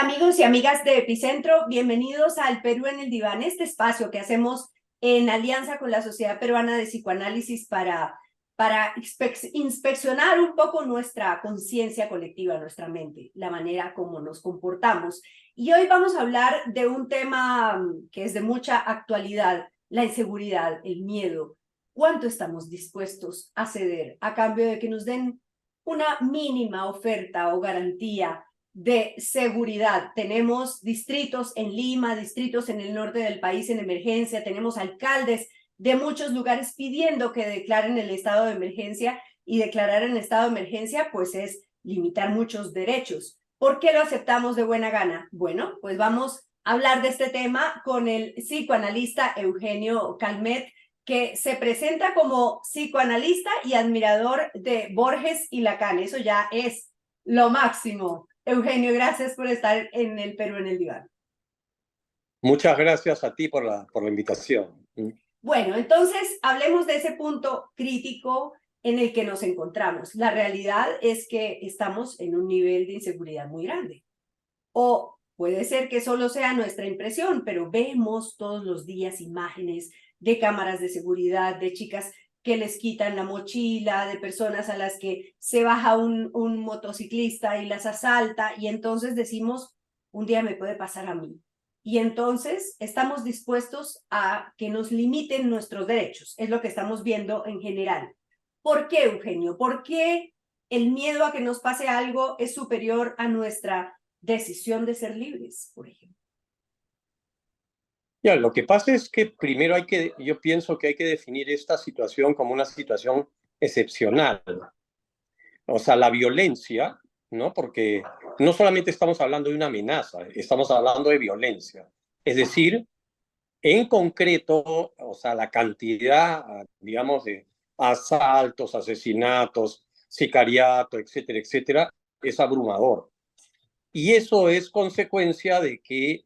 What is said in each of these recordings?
Amigos y amigas de Epicentro, bienvenidos al Perú en el Diván, este espacio que hacemos en alianza con la Sociedad Peruana de Psicoanálisis para inspeccionar un poco nuestra conciencia colectiva, nuestra mente, la manera como nos comportamos. Y hoy vamos a hablar de un tema que es de mucha actualidad, la inseguridad, el miedo. ¿Cuánto estamos dispuestos a ceder a cambio de que nos den una mínima oferta o garantía de seguridad? Tenemos distritos en Lima, distritos en el norte del país en emergencia, tenemos alcaldes de muchos lugares pidiendo que declaren el estado de emergencia, y declarar el estado de emergencia pues es limitar muchos derechos. ¿Por qué lo aceptamos de buena gana? Bueno, pues vamos a hablar de este tema con el psicoanalista Eugenio Calmet, que se presenta como psicoanalista y admirador de Borges y Lacan. Eso ya es lo máximo. Eugenio, gracias por estar en el Perú en el Diván. Muchas gracias a ti por la invitación. Bueno, entonces hablemos de ese punto crítico en el que nos encontramos. La realidad es que estamos en un nivel de inseguridad muy grande. O puede ser que solo sea nuestra impresión, pero vemos todos los días imágenes de cámaras de seguridad, de chicas que les quitan la mochila, de personas a las que se baja un motociclista y las asalta, y entonces decimos, un día me puede pasar a mí. Y entonces estamos dispuestos a que nos limiten nuestros derechos. Es lo que estamos viendo en general. ¿Por qué, Eugenio? ¿Por qué el miedo a que nos pase algo es superior a nuestra decisión de ser libres, por ejemplo? Ya, lo que pasa es que primero yo pienso que hay que definir esta situación como una situación excepcional. O sea, la violencia, ¿no? Porque no solamente estamos hablando de una amenaza, estamos hablando de violencia. Es decir, en concreto, o sea, la cantidad, digamos, de asaltos, asesinatos, sicariato, etcétera, etcétera, es abrumador. Y eso es consecuencia de que,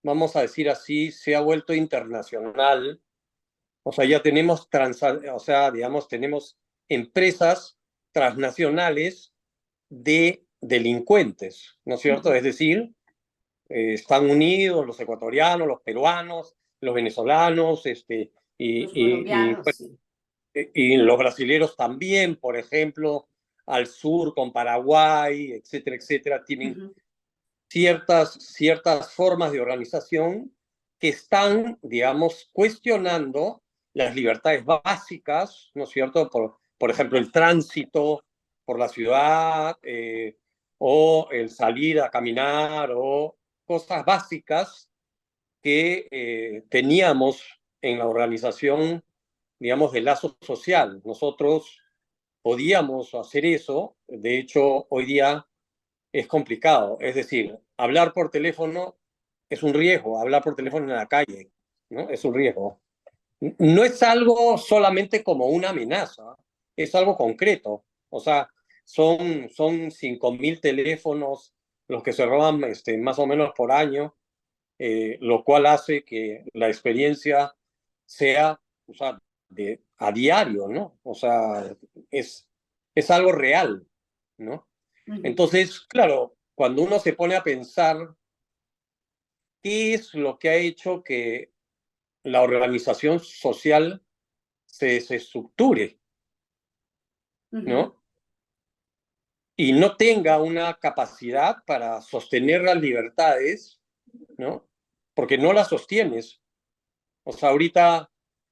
vamos a decir así, se ha vuelto internacional. O sea, ya tenemos, digamos, tenemos empresas transnacionales de delincuentes, ¿no es cierto? Es decir, están unidos los ecuatorianos, los peruanos, los venezolanos, Los colombianos, pues, sí. y los brasileros también, por ejemplo, al sur con Paraguay, etcétera, etcétera, tienen ciertas formas de organización que están, digamos, cuestionando las libertades básicas, ¿no es cierto? Por ejemplo, el tránsito por la ciudad, o el salir a caminar, o cosas básicas que teníamos en la organización, digamos, de lazo social. Nosotros podíamos hacer eso. De hecho, hoy día es complicado. Es decir, hablar por teléfono es un riesgo, hablar por teléfono en la calle, ¿no? Es un riesgo. No es algo solamente como una amenaza, es algo concreto. O sea, son 5.000 teléfonos los que se roban más o menos por año, lo cual hace que la experiencia sea, o sea, a diario, ¿no? O sea, es algo real, ¿no? Entonces, claro, cuando uno se pone a pensar qué es lo que ha hecho que la organización social se estructure, ¿no? Y no tenga una capacidad para sostener las libertades, ¿no? Porque no las sostienes. O sea, ahorita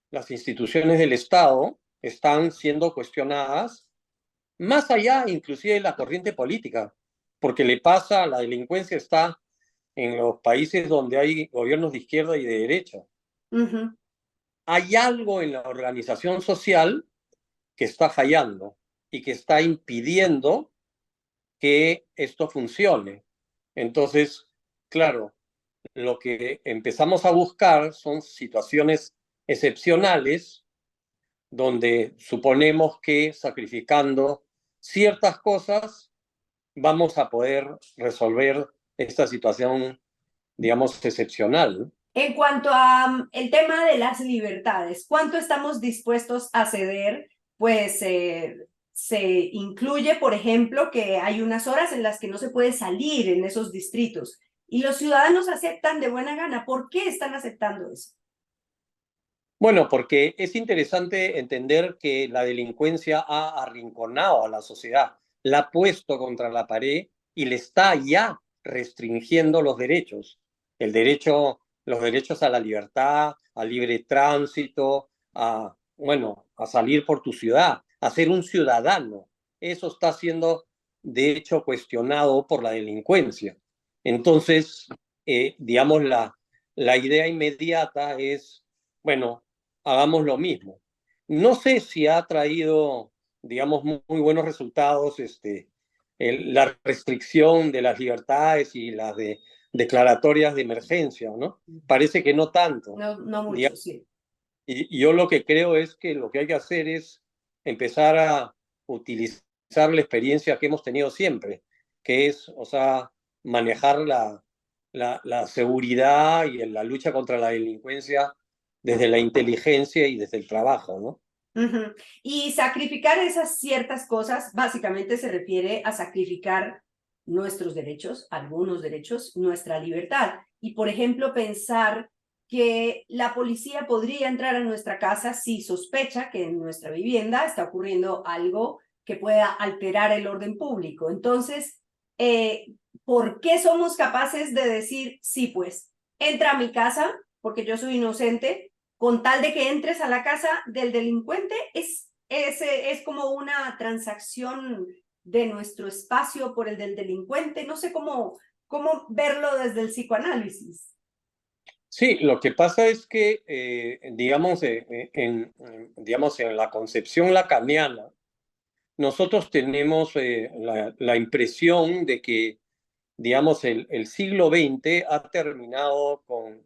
las instituciones del Estado están siendo cuestionadas más allá inclusive de la corriente política, porque le pasa, la delincuencia está en los países donde hay gobiernos de izquierda y de derecha. Hay algo en la organización social que está fallando y que está impidiendo que esto funcione. Entonces, claro, lo que empezamos a buscar son situaciones excepcionales donde suponemos que sacrificando ciertas cosas vamos a poder resolver esta situación, digamos, excepcional. En cuanto a el tema de las libertades, ¿cuánto estamos dispuestos a ceder? Pues se incluye, por ejemplo, que hay unas horas en las que no se puede salir en esos distritos. y los ciudadanos aceptan de buena gana. ¿Por qué están aceptando eso? Bueno, porque es interesante entender que la delincuencia ha arrinconado a la sociedad, la ha puesto contra la pared y le está ya restringiendo los derechos. Los derechos a la libertad, al libre tránsito, bueno, a salir por tu ciudad, a ser un ciudadano. Eso está siendo, de hecho, cuestionado por la delincuencia. Entonces, digamos, la idea inmediata es, bueno, hagamos lo mismo. No sé si ha traído, digamos, muy buenos resultados la restricción de las libertades y las declaratorias de emergencia, ¿no? Parece que no tanto. No, no mucho, Digamos, sí. y yo lo que creo es que lo que hay que hacer es empezar a utilizar la experiencia que hemos tenido siempre, que es, o sea, manejar la seguridad y la lucha contra la delincuencia desde la inteligencia y desde el trabajo, ¿no? Ujú. Y sacrificar esas ciertas cosas básicamente se refiere a sacrificar nuestros derechos, algunos derechos, nuestra libertad. Y, por ejemplo, pensar que la policía podría entrar a nuestra casa si sospecha que en nuestra vivienda está ocurriendo algo que pueda alterar el orden público. Entonces, eh, ¿por qué somos capaces de decir, sí, pues, entra a mi casa porque yo soy inocente? Con tal de que entres a la casa del delincuente, es como una transacción de nuestro espacio por el del delincuente. No sé cómo verlo desde el psicoanálisis. Sí, lo que pasa es que, digamos, digamos, en la concepción lacaniana, nosotros tenemos la impresión de que, digamos, el siglo XX ha terminado con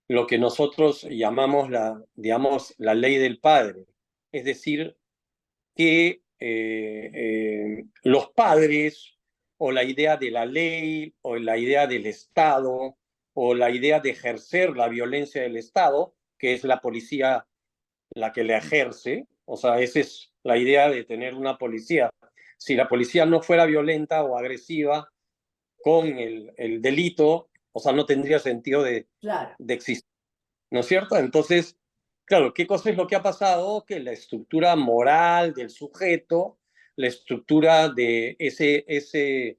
lo que nosotros llamamos digamos, la ley del padre. Es decir, que los padres o la idea de la ley o la idea del Estado o la idea de ejercer la violencia del Estado, que es la policía la que la ejerce, o sea, esa es la idea de tener una policía. Si la policía no fuera violenta o agresiva con el delito, o sea, no tendría sentido Claro. de existir, ¿no es cierto? Entonces, claro, ¿qué cosa es lo que ha pasado? Que la estructura moral del sujeto, la estructura de ese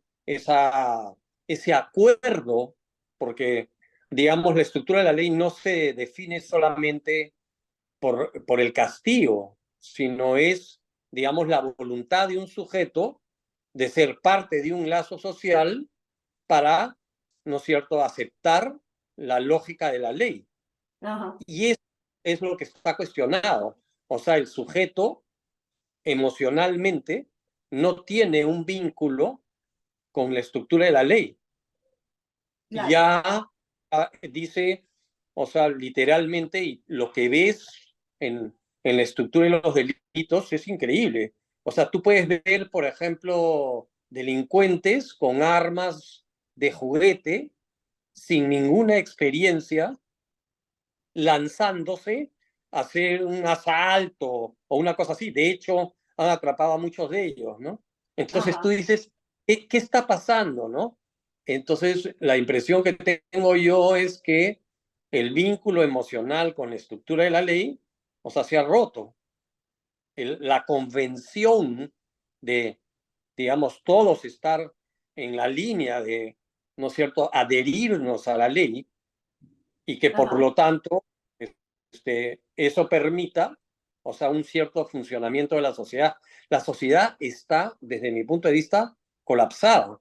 acuerdo, porque, digamos, la estructura de la ley no se define solamente por el castigo, sino es, digamos, la voluntad de un sujeto de ser parte de un lazo social para, ¿no es cierto?, aceptar la lógica de la ley. Ajá. Y eso es lo que está cuestionado. O sea, el sujeto emocionalmente no tiene un vínculo con la estructura de la ley. Claro. Ya dice, o sea, literalmente, y lo que ves en la estructura de los delitos es increíble. O sea, tú puedes ver, por ejemplo, delincuentes con armas de juguete sin ninguna experiencia lanzándose a hacer un asalto o una cosa así. De hecho, han atrapado a muchos de ellos, ¿no? Entonces tú Ajá. dices, ¿qué está pasando, no? Entonces, la impresión que tengo yo es que el vínculo emocional con la estructura de la ley, o sea, se ha roto. La convención de, digamos, todos estar en la línea de, ¿no es cierto?, adherirnos a la ley, y que por Ajá. lo tanto eso permita, o sea, un cierto funcionamiento de la sociedad. La sociedad está, desde mi punto de vista, colapsada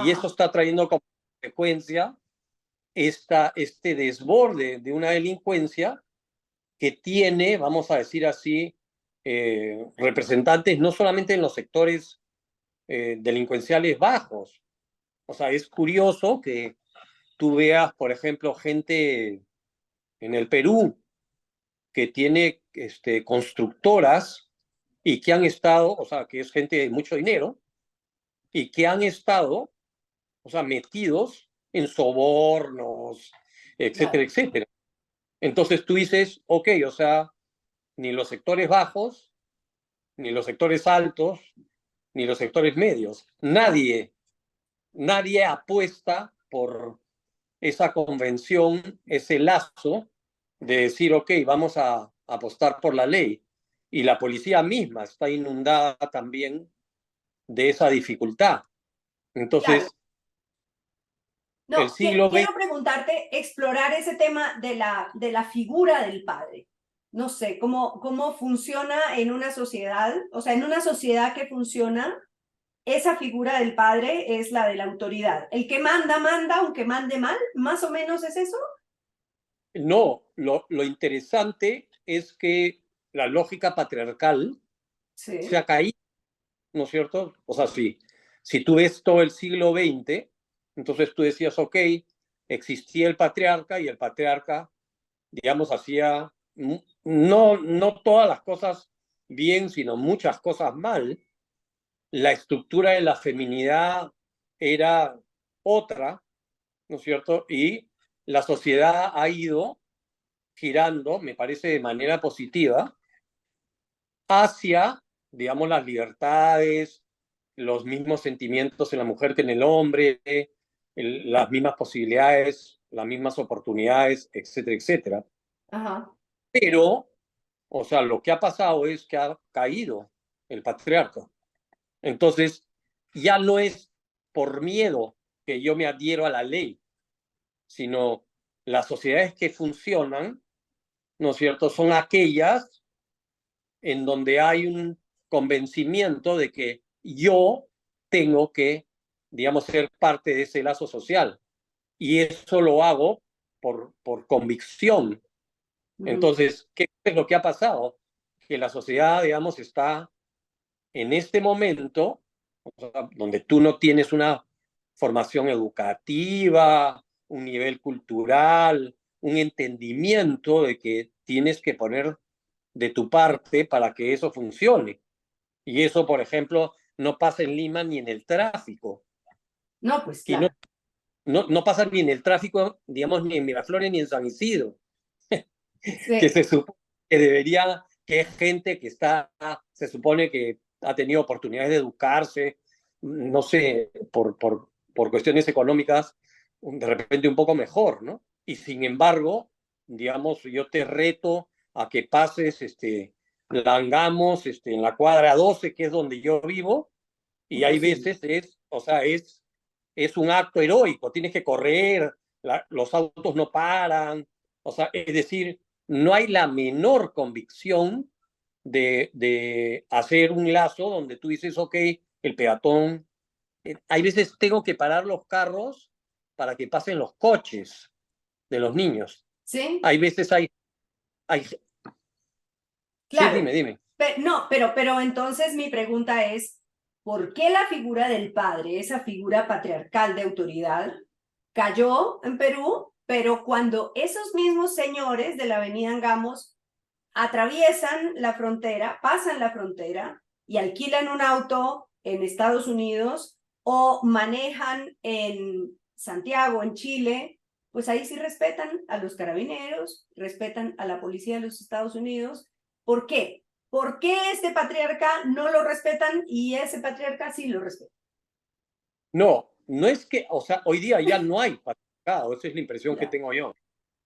y eso Ajá. está trayendo como consecuencia este desborde de una delincuencia que tiene, vamos a decir así, representantes no solamente en los sectores delincuenciales bajos. O sea, es curioso que tú veas, por ejemplo, gente en el Perú que tiene constructoras y que han estado, o sea, que es gente de mucho dinero y que han estado, o sea, metidos en sobornos, etcétera, Claro. etcétera. Entonces tú dices, ok, o sea, ni los sectores bajos, ni los sectores altos, ni los sectores medios, Ajá. nadie apuesta por esa convención, ese lazo de decir, ok, vamos a apostar por la ley. Y la policía misma está inundada también de esa dificultad. Claro. Entonces, el No, siglo XX, quiero preguntarte, explorar ese tema de la figura del padre. No sé, cómo funciona en una sociedad, o sea, en una sociedad que funciona, esa figura del padre es la de la autoridad. El que manda, manda, aunque mande mal, más o menos es eso. no, lo interesante es que la lógica patriarcal se Sí. ha caído, ¿no es cierto? O sea, si tú ves todo el siglo XX, entonces tú decías, ok, existía el patriarca y el patriarca, digamos, hacía no todas las cosas bien, sino muchas cosas mal. La estructura de la feminidad era otra, ¿no es cierto? Y la sociedad ha ido girando, me parece de manera positiva, hacia, digamos, las libertades, los mismos sentimientos en la mujer que en el hombre, las mismas posibilidades, las mismas oportunidades, etcétera, etcétera. Ajá. Pero, o sea, lo que ha pasado es que ha caído el patriarca. Entonces, ya no es por miedo que yo me adhiero a la ley, sino las sociedades que funcionan, ¿no es cierto?, son aquellas en donde hay un convencimiento de que yo tengo que, digamos, ser parte de ese lazo social. Y eso lo hago por convicción. Ujú. Entonces, ¿qué es lo que ha pasado? Que la sociedad, digamos, está en este momento, o sea, donde tú no tienes una formación educativa, un nivel cultural, un entendimiento de que tienes que poner de tu parte para que eso funcione. Y eso, por ejemplo, no pasa en Lima ni en el tráfico. No, pues Y no, claro. no pasa ni en el tráfico, digamos, ni en Miraflores ni en San Isidro, que Sí. se supone que debería, que es gente que está, se supone que ha tenido oportunidades de educarse, no sé, por cuestiones económicas, de repente un poco mejor, ¿no? Y sin embargo, digamos, yo te reto a que pases, Langamos, en la cuadra 12, que es donde yo vivo, y hay Imposible. veces o sea, es un acto heroico, tienes que correr, los autos no paran, o sea, es decir, no hay la menor convicción de hacer un lazo donde tú dices, ok, el peatón, hay veces tengo que parar los carros para que pasen los coches de los niños. Sí, Hay veces hay sí, claro. dime. No, pero entonces mi pregunta es, ¿por qué la figura del padre, esa figura patriarcal de autoridad, cayó en Perú, pero cuando esos mismos señores de la Avenida Angamos atraviesan la frontera, pasan la frontera y alquilan un auto en Estados Unidos o manejan en Santiago, en Chile, pues ahí sí respetan a los carabineros, respetan a la policía de los Estados Unidos? ¿Por qué? ¿Por qué este patriarca no lo respetan y ese patriarca sí lo respeta? No es que, o sea, hoy día ya no hay patriarcado, esa es la impresión que Ya. tengo yo.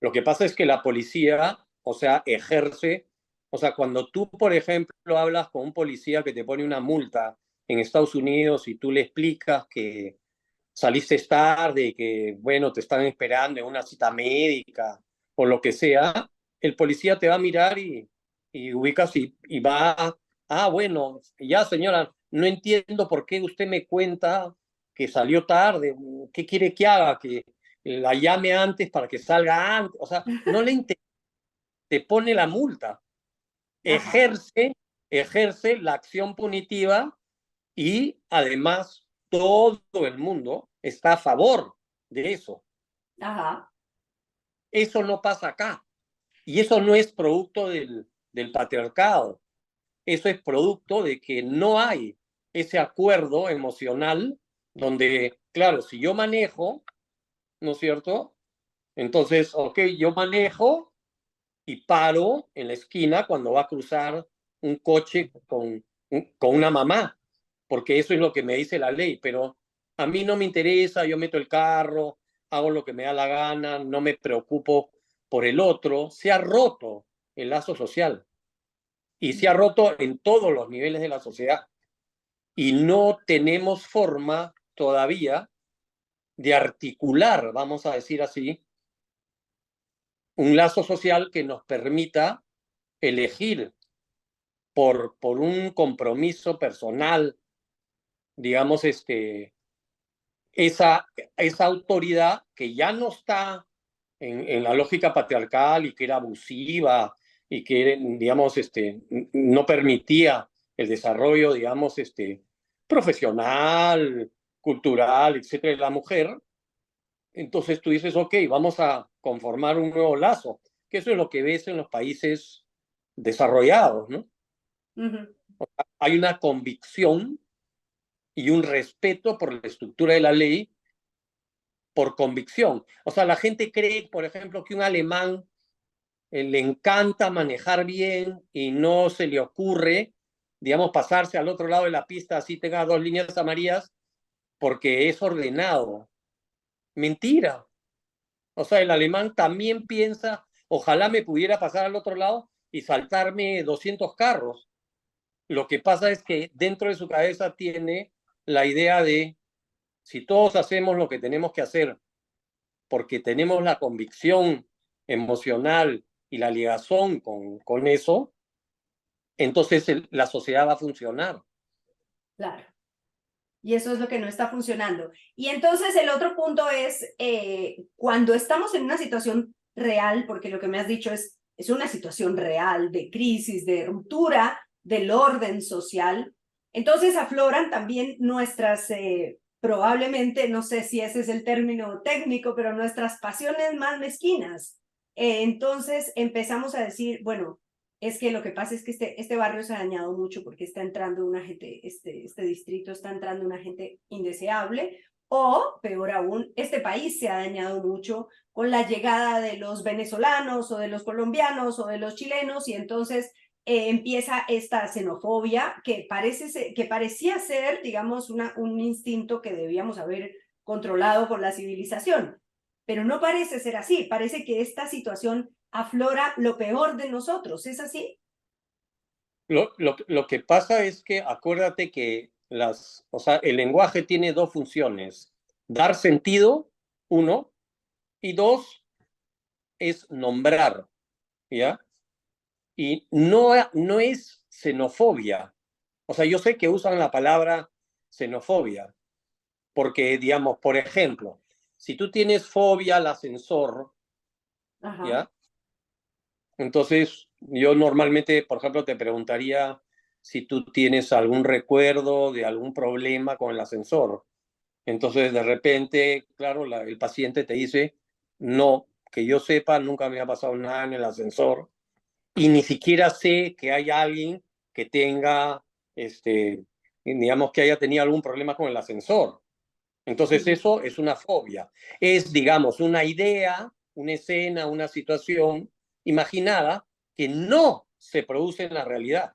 Lo que pasa es que la policía, o sea, ejerce, o sea, cuando tú, por ejemplo, hablas con un policía que te pone una multa en Estados Unidos y tú le explicas que saliste tarde, que, bueno, te están esperando en una cita médica o lo que sea, el policía te va a mirar y ubicas y va, bueno, ya señora, no entiendo por qué usted me cuenta que salió tarde, ¿qué quiere que haga? Que la llame antes para que salga antes, o sea, no le interesa, te pone la multa, Ajá, ejerce la acción punitiva y además todo el mundo está a favor de eso. ajá, Eso no pasa acá. Y eso no es producto del patriarcado. Eso es producto de que no hay ese acuerdo emocional donde, claro, si yo manejo, ¿no es cierto? Entonces, ok, yo manejo y paro en la esquina cuando va a cruzar un coche con una mamá, porque eso es lo que me dice la ley, pero a mí no me interesa, yo meto el carro, hago lo que me da la gana, no me preocupo por el otro, se ha roto el lazo social y se ha roto en todos los niveles de la sociedad. Y no tenemos forma todavía de articular, vamos a decir así, un lazo social que nos permita elegir por un compromiso personal, digamos, esa autoridad que ya no está en la lógica patriarcal y que era abusiva y que, digamos, no permitía el desarrollo, digamos, profesional, cultural, etcétera, de la mujer. Entonces tú dices, ok, vamos a conformar un nuevo lazo, que eso es lo que ves en los países desarrollados, ¿no? Ujú. Hay una convicción y un respeto por la estructura de la ley por convicción. O sea, la gente cree, por ejemplo, que un alemán le encanta manejar bien y no se le ocurre, digamos, pasarse al otro lado de la pista así tenga dos líneas amarillas porque es ordenado. Mentira. O sea, el alemán también piensa, ojalá me pudiera pasar al otro lado y saltarme 200 carros. Lo que pasa es que dentro de su cabeza tiene la idea de, si todos hacemos lo que tenemos que hacer porque tenemos la convicción emocional y la ligazón con eso, entonces la sociedad va a funcionar. Claro. Y eso es lo que no está funcionando. Y entonces el otro punto es cuando estamos en una situación real, porque lo que me has dicho es una situación real de crisis, de ruptura del orden social, entonces afloran también nuestras, probablemente, no sé si ese es el término técnico, pero nuestras pasiones más mezquinas. Entonces empezamos a decir, bueno, es que lo que pasa es que este barrio se ha dañado mucho porque está entrando una gente, este distrito está entrando una gente indeseable, o peor aún, este país se ha dañado mucho con la llegada de los venezolanos o de los colombianos o de los chilenos, y entonces empieza esta xenofobia que parecía ser, digamos, un instinto que debíamos haber controlado por la civilización. Pero no parece ser así, parece que esta situación aflora lo peor de nosotros, ¿es así? Lo que pasa es que acuérdate que o sea, el lenguaje tiene dos funciones: dar sentido, uno, y dos, es nombrar, ¿ya? Y no es xenofobia. O sea, yo sé que usan la palabra xenofobia, porque, digamos, por ejemplo, si tú tienes fobia al ascensor, Ajá. ¿ya? Entonces, yo normalmente, por ejemplo, te preguntaría si tú tienes algún recuerdo de algún problema con el ascensor. Entonces, de repente, claro, el paciente te dice, no, que yo sepa, nunca me ha pasado nada en el ascensor y ni siquiera sé que hay alguien que tenga, digamos, que haya tenido algún problema con el ascensor. Entonces, Ujú, eso es una fobia. Es, digamos, una idea, una escena, una situación imaginada que no se produce en la realidad.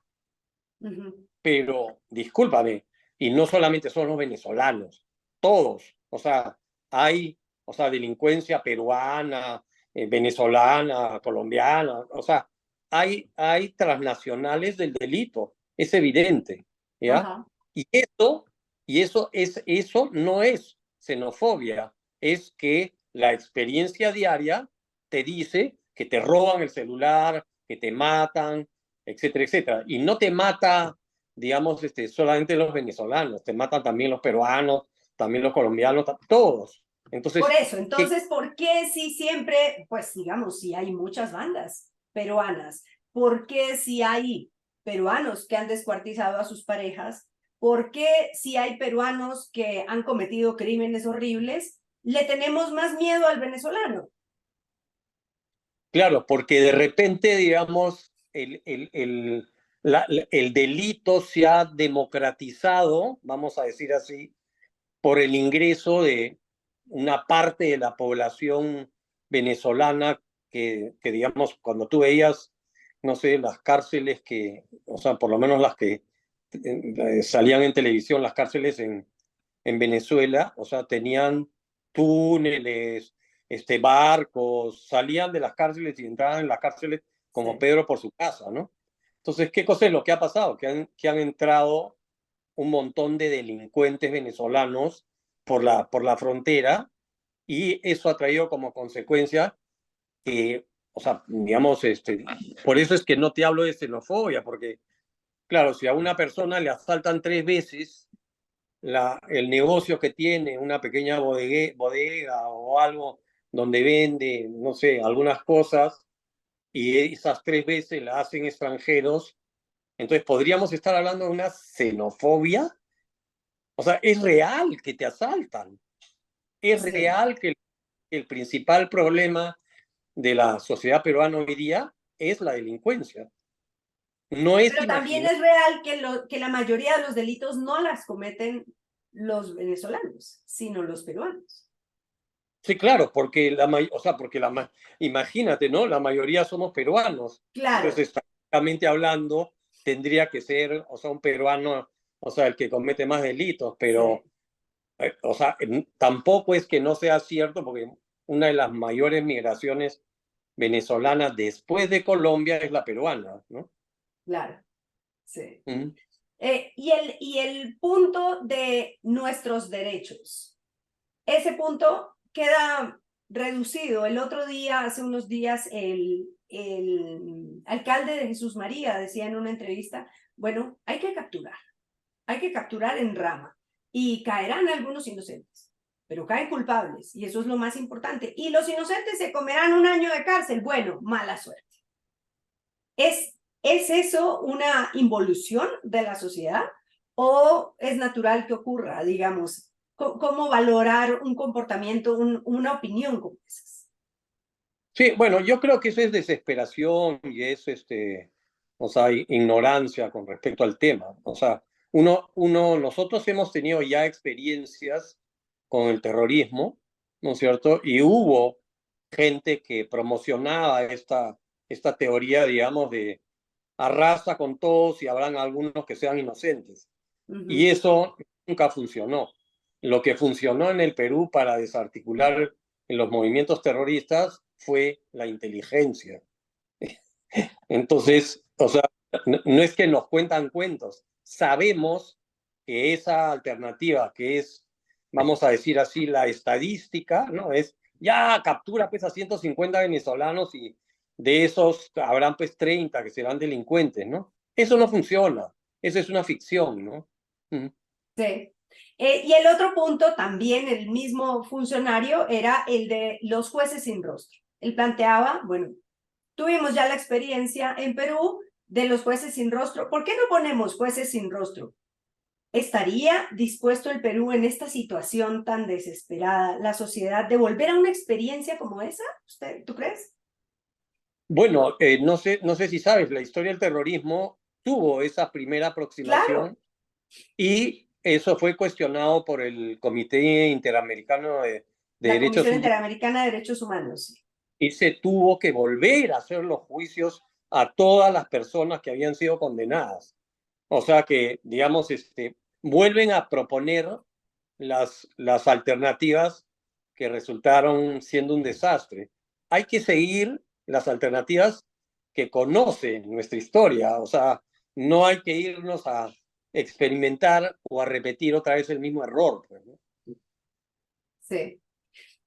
ujú. Pero, discúlpame, y no solamente son los venezolanos, todos. O sea, hay, o sea, delincuencia peruana, venezolana, colombiana, o sea, hay transnacionales del delito, es evidente, ¿ya? Ajá. Y eso no es xenofobia, es que la experiencia diaria te dice que te roban el celular, que te matan, etcétera, etcétera. Y no te mata, digamos, solamente los venezolanos, te matan también los peruanos, también los colombianos, todos. Por Entonces, eso, ¿qué? entonces, ¿por qué si siempre, pues digamos, si hay muchas bandas peruanas, por qué si hay peruanos que han descuartizado a sus parejas, por qué si hay peruanos que han cometido crímenes horribles, le tenemos más miedo al venezolano? Claro, porque de repente, digamos, el delito se ha democratizado, vamos a decir así, por el ingreso de una parte de la población venezolana que, digamos, cuando tú veías, no sé, las cárceles o sea, por lo menos las que salían en televisión, las cárceles en Venezuela, o sea, tenían túneles, barcos, salían de las cárceles y entraban en las cárceles como Sí. Pedro por su casa, ¿no? Entonces, ¿qué cosa es lo que ha pasado? Que han entrado un montón de delincuentes venezolanos por la frontera, y eso ha traído como consecuencia que, o sea, digamos, por eso es que no te hablo de xenofobia, porque, claro, si a una persona le asaltan 3 veces el negocio que tiene, una pequeña bodega o algo donde vende, no sé, algunas cosas, y esas 3 veces la hacen extranjeros, entonces podríamos estar hablando de una xenofobia. O sea, es real que te asaltan, es Sí. real que el principal problema de la sociedad peruana hoy día es la delincuencia. No es Pero también imaginar. es real que la mayoría de los delitos no las cometen los venezolanos, sino los peruanos. Sí, claro, porque o sea, porque imagínate, ¿no? La mayoría somos peruanos. Claro, Entonces, estadísticamente hablando, tendría que ser, o sea, un peruano, o sea, el que comete más delitos, sí, pero, o sea, tampoco es que no sea cierto, porque una de las mayores migraciones venezolanas después de Colombia es la peruana, ¿no? claro, sí. Mm. Y el punto de nuestros derechos, ese punto queda reducido. El otro día, hace unos días, el alcalde de Jesús María decía en una entrevista, bueno, hay que capturar en rama y caerán algunos inocentes, pero caen culpables y eso es lo más importante. Y los inocentes se comerán 1 año de cárcel. Bueno, mala suerte. ¿Es eso una involución de la sociedad o es natural que ocurra, digamos? ¿Cómo valorar un comportamiento, una opinión como esas? Sí, bueno, yo creo que eso es desesperación y es, o sea, ignorancia con respecto al tema. O sea, nosotros hemos tenido ya experiencias con el terrorismo, ¿no es cierto? Y hubo gente que promocionaba esta teoría, digamos, de arrasa con todos y habrán algunos que sean inocentes. Y Ujú. eso nunca funcionó. Lo que funcionó en el Perú para desarticular en los movimientos terroristas fue la inteligencia. Entonces, o sea, no es que nos cuentan cuentos, sabemos que esa alternativa, que es, vamos a decir así, la estadística, ¿no? Es, ya captura pues a 150 venezolanos y de esos habrán pues 30 que serán delincuentes, ¿no? Eso no funciona, eso es una ficción, ¿no? Sí. Y el otro punto, también el mismo funcionario, era el de los jueces sin rostro. Él planteaba, bueno, tuvimos ya la experiencia en Perú de los jueces sin rostro. ¿Por qué no ponemos jueces sin rostro? ¿Estaría dispuesto el Perú en esta situación tan desesperada, la sociedad, de volver a una experiencia como esa? ¿Tú crees? Bueno, no sé si sabes, la historia del terrorismo tuvo esa primera Claro, aproximación y eso fue cuestionado por el Comité Interamericano de la Derechos Comisión Humanos Interamericana de Derechos Humanos. y se tuvo que volver a hacer los juicios a todas las personas que habían sido condenadas. O sea que, digamos, vuelven a proponer las alternativas que resultaron siendo un desastre. Hay que seguir las alternativas que conocen nuestra historia, o sea, no hay que irnos a experimentar o a repetir otra vez el mismo error, pues, ¿no? Sí.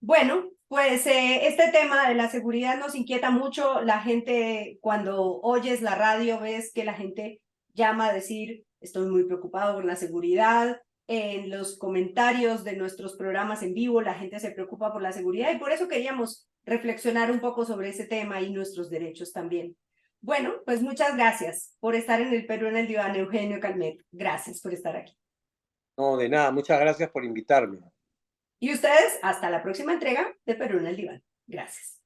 Bueno, pues este tema de la seguridad nos inquieta mucho. La gente, cuando oyes la radio, ves que la gente llama a decir, estoy muy preocupado por la seguridad. En los comentarios de nuestros programas en vivo, la gente se preocupa por la seguridad y por eso queríamos reflexionar un poco sobre ese tema y nuestros derechos también. Bueno, pues muchas gracias por estar en el Perú en el Diván, Eugenio Calmet. Gracias por estar aquí. No, de nada, muchas gracias por invitarme. Y ustedes, hasta la próxima entrega de Perú en el Diván. Gracias.